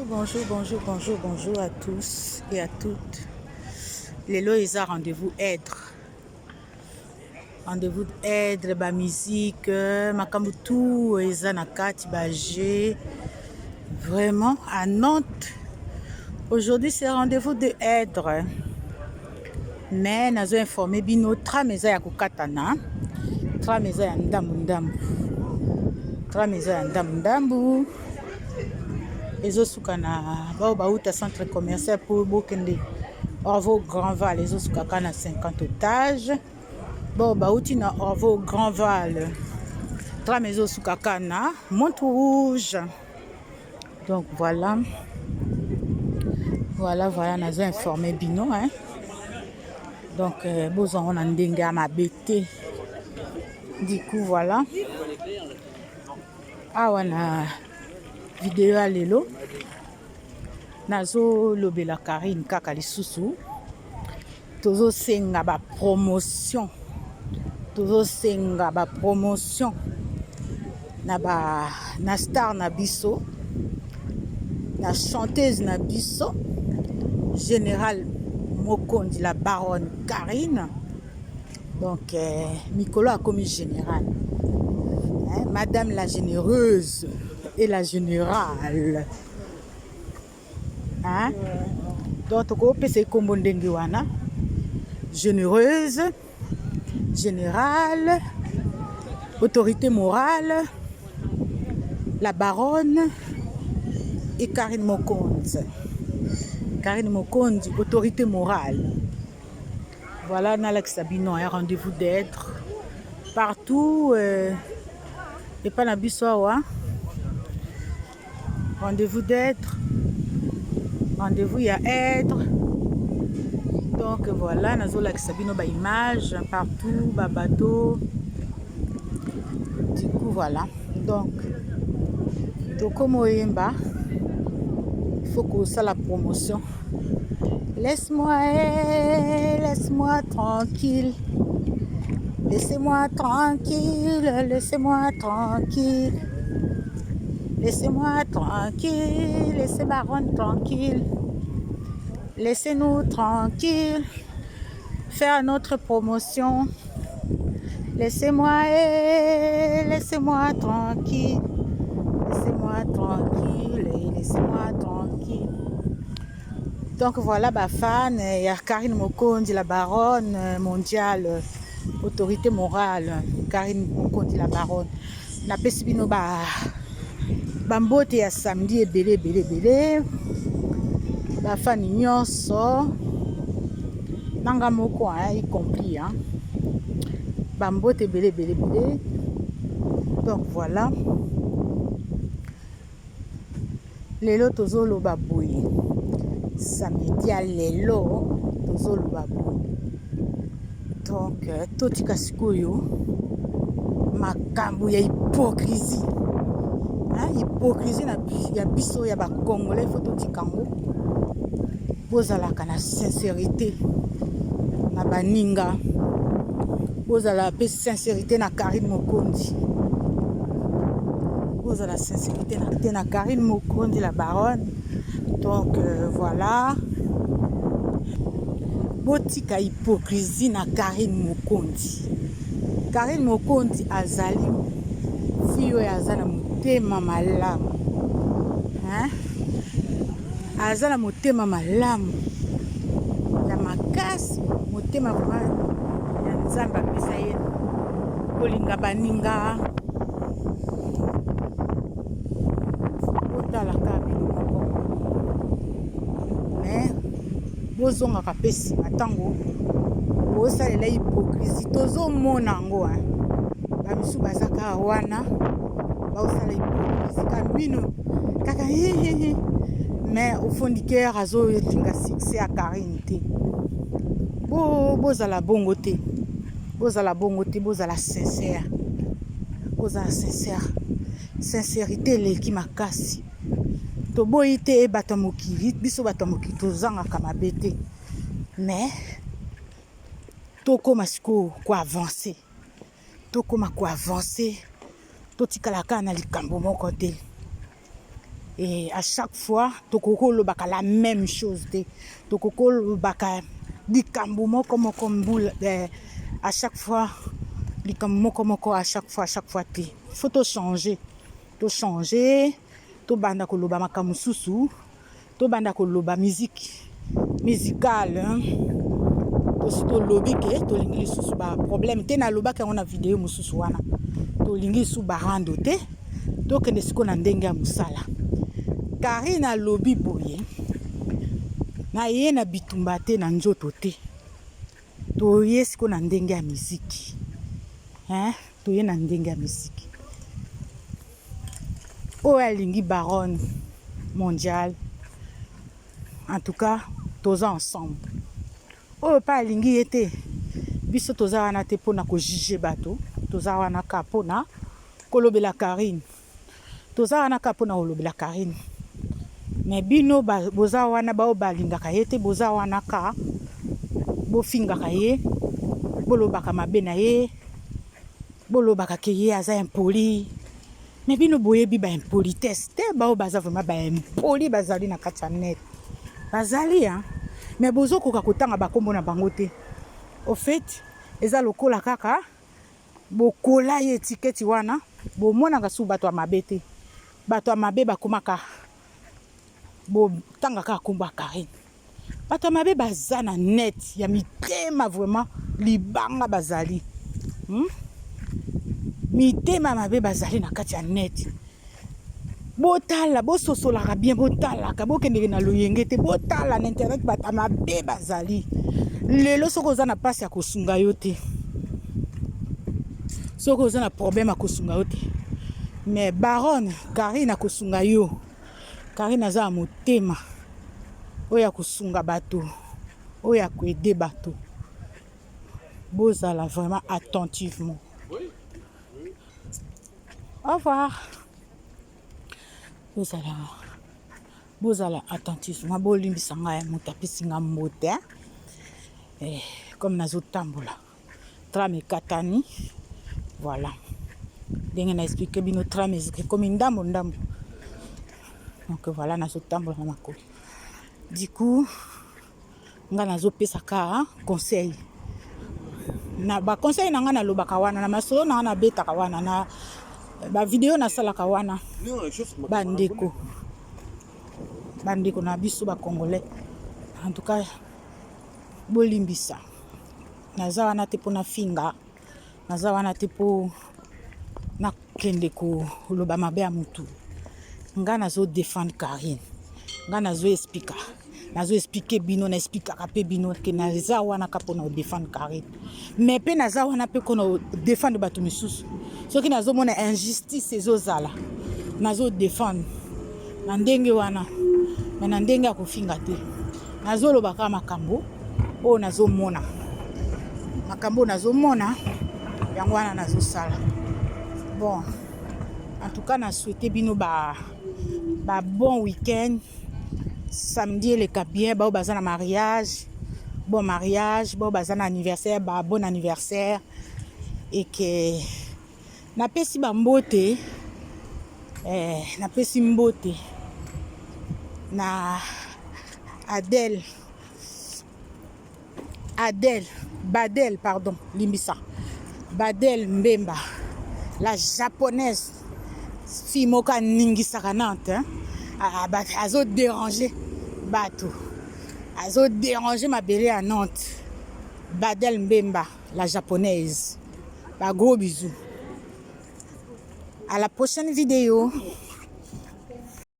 Bonjour à tous et à toutes. Lelo eza rendez-vous être. Rendez-vous être, ba musique, makambo tout eza na kati ba jeu. Vraiment à Nantes. Aujourd'hui c'est rendez-vous de être. Mais nazo informé bino tram eza ya kokatana. Tram eza ya ndambu. Tram eza ya ndambu. Ezosuka na bao bauta centre commercial pour bokende Orvo Grand Val ezosuka na 50 étages bao bauti na Orvo Grand Val tram ezosuka na Monte Rouge. Donc voilà nazo informé bino hein. Donc bozon on a ndenge ya mabete. Du coup voilà awa na vidéo ya lelo nazo lobela Karine kaka lisusu tozo senga ba promotion na star na biso na chanteuse na biso Général Mokondi la baronne Karine. Donc Mikolo a commis général hein? Madame la généreuse et la générale hein? Donc toko pese kombo ndenge wana généreuse, générale, autorité morale, la baronne et Karine Mokondi. Karine Mokondi, autorité morale. Voilà, Nalex Sabino, un rendez-vous d'être partout et pas la bissoa. Rendez-vous d'être, rendez-vous y a être. Donc voilà, Nalex Sabino, ba image partout, ba bateau. Du coup, voilà. Donc, Tokomo Yemba, il faut que ça la promotion. Laisse-moi tranquille. Laissez-moi tranquille. Laissez-moi tranquille. Laissez baronne tranquille. Laissez-nous tranquille. Faire notre promotion. Laissez-moi tranquille. Laissez-moi tranquille. Donc voilà, ma fan, il y a Karine Mokondi, la baronne mondiale, autorité morale, Karine Mokondi, la baronne. Na pesibino bambote ya samedi belé. Ba fan nyonso. Nanga moko hein, y compris hein. Bambote belé. Donc voilà. Lelo tozolo baboui. Samedi à lelo tozolo baboui. Donc totika sikoyo makambo ya hypocrisie. Hein, hypocrisie na ya biso ya ba congolais faut totika ngo. Bozalaka na sincérité na baninga. Bozala pe sincérité na Karine Mokondi. Bozala sincérité na Karine Mokondi la baronne. Donc voilà. Botika hypocrisie na Karine Mokondi. Karine Mokondi azali fiyo ya azala motema malamu. Hein? Azala motema malamu. Ya makasi motema vraiment ya nzamba pesa ye. Kolinga baninga. Otala kabi. Mais bozonga kapesi matango bosalela hypocrisie tozo mona ngo hein. Ba misu bazaka wana baosala hypocrisie kamino kaka mais au fond du cœur azo tinga succès à Karine te. Bozala bongo te. Bozala sincère. Bozala sincère. Sincérité leki makasi. Toboyi te bato mokili biso bato mokili tozangaka mabe te. Mais tokoma siko ko avancer. Totikalaka na likambo moko te. Et à chaque fois, tokoko lobaka la même chose. Tokoko lobaka likambo comme boule. À chaque fois, likambo moko à chaque fois. Il faut tout changer. To changer. To banda ko loba makamususu. To banda ko loba musique. Musicale. Hein? To si to lobi ke to lingi susu ba problème. Te na loba ke on a vidéo mususu wana. To lingi su barando te. To kende siko na ndenge ya musala. Karine na lobi boye na ye na bitumba te na nzoto te to ye siko na ndenge ya miziki to ye na ndenge ya miziki oyo alingi baronne mondiale. En tout cas toza ensemble. Oyo pa alingi ye te biso toza wana te mpona kojuge bato. Toza wana ka mpona kolobela Karine. Toza wana ka mpona kolobela Karine. Mais bino boza wana bao balingaka ye te boza wana ka bofingaka ye bolobaka mabe na ye bolobaka ke ye aza impoli. Mais bino boyebi ba impolitesse te bao baza vraiment ba impoli bazali na kati ya net bazali hein. Mais bozo koka kotanga bakombo na bango te. Au fait eza lokola kaka bokola ye étiquette wana bomonaka su bato ya mabe te. Bato ya mabe bakomaka bo tanga ka komba Karine. Bato mabe baza na net ya mitema vraiment libanga bazali. Mitema mabe bazali na kati ya net. Botala bososolaka bien botalaka bokendeke na loyenge te botala na internet bato mabe bazali. Lelo soko za na pasi ya kosunga yo te. Soko za na problème ya kosunga yo te. Mais baronne Karine akosunga yo. Karine aza motema oya kusunga bato oya koede bato bozala vraiment attentivement. Au revoir. Bozala attentivement bolimbisa ngai moto apesi nga mbote comme nazotambola trame katani voilà ndenge na expliquer bino trame comme ndambo. Donc voilà, nazotambola na makolo. Du coup, nga nazopesa ka conseil. Na ba conseil na nga na lobaka wana na masolo na nga na betaka wana na ba vidéo na salaka wana. Bandeko na biso ba congolais. En tout cas, bolimbisa. Naza wana te pona finga. Naza wana te po na kende ko loba mabe ya mutu. Nga nazo défendre Karine. Nga nazo expliquer bino na expliquer kape bino ke naza wana ka pona défendre Karine. Mais pe naza wana pe kono défendre bato misusu. Soki nazo mona injustice ezozala. Nazo défendre. Na ndenge wana. Mais na ndenge akofinga te. Nazo lobaka makambo o nazo mona. Makambo nazo mona yango wana nazo sala. Bon. En tout cas, na souhaité bino ba bon week-end. Samedi le bien, ba bazana mariage. Bon mariage, ba bazana anniversaire, ba bon anniversaire. Et que na pesi ba mbote na pesi mbote na Badel pardon, limbisa. Badel Mbemba, la japonaise. Fille moka ningisaka Nantes, hein? Azo déranger bateau. Azo déranger ma belle à Nantes. Badel Mbemba, la japonaise. Bah, gros bisous. À la prochaine vidéo.